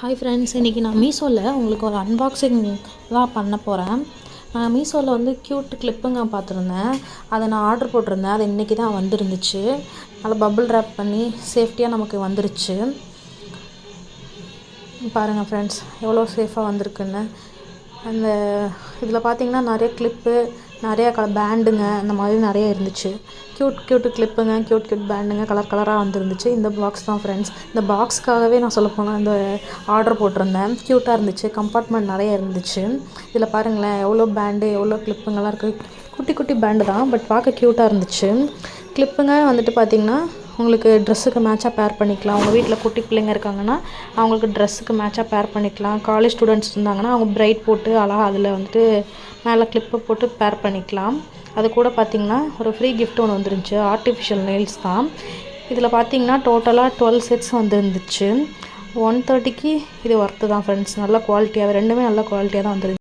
Hi friends, இன்றைக்கி நான் மீஷோவில் உங்களுக்கு ஒரு அன்பாக்சிங் தான் பண்ண போகிறேன். நான் மீஷோவில் வந்து க்யூட் கிளிப்புங்க பார்த்துருந்தேன். அதை நான் ஆர்டர் போட்டிருந்தேன். அது இன்றைக்கி தான் வந்துருந்துச்சு. நல்லா பபுள் ரேப் பண்ணி சேஃப்டியாக நமக்கு வந்துருச்சு. பாருங்கள் ஃப்ரெண்ட்ஸ், எவ்வளோ சேஃபாக வந்திருக்குன்னு. அந்த இதில் பார்த்திங்கன்னா நிறைய கிளிப்பு, நிறையா பேண்டுங்க அந்த மாதிரி நிறைய இருந்துச்சு. க்யூட் கிளிப்புங்க, க்யூட் பேண்டுங்க கலர் கலராக வந்துருந்துச்சு. இந்த பாக்ஸ் தான் ஃப்ரெண்ட்ஸ். இந்த பாக்ஸ்க்காகவே நான் சொல்லப்போனால் இந்த ஆர்டர் போட்டிருந்தேன். க்யூட்டாக இருந்துச்சு. கம்பார்ட்மெண்ட் நிறைய இருந்துச்சு. இதில் பாருங்களேன், எவ்வளோ பேண்டு, எவ்வளோ கிளிப்புங்கெல்லாம் இருக்குது. குட்டி பேண்டு தான், பட் பார்க்க க்யூட்டாக இருந்துச்சு. கிளிப்புங்க வந்துட்டு பார்த்திங்கன்னா உங்களுக்கு ட்ரெஸ்ஸுக்கு மேட்சாக பேர் பண்ணிக்கலாம். உங்கள் வீட்டில் குட்டி பிள்ளைங்க இருக்காங்கன்னா அவங்களுக்கு ட்ரெஸ்ஸுக்கு மேட்சாக பேர் பண்ணிக்கலாம். காலேஜ் ஸ்டூடெண்ட்ஸ் இருந்தாங்கன்னா அவங்க பிரைட் போட்டு அழகாக அதில் வந்துட்டு மேலே கிளிப்பை போட்டு பேர் பண்ணிக்கலாம். அது கூட பார்த்திங்கன்னா ஒரு ஃப்ரீ கிஃப்ட் ஒன்று வந்துருந்துச்சு. ஆர்டிஃபிஷியல் நெயில்ஸ் தான். இதில் பார்த்திங்கன்னா டோட்டலாக 12 செட்ஸ் வந்துருந்துச்சு. 130க்கு இது ஒர்த்து தான் ஃப்ரெண்ட்ஸ். நல்ல குவாலிட்டியாக, ரெண்டுமே நல்ல குவாலிட்டியாக தான் வந்துருந்துச்சு.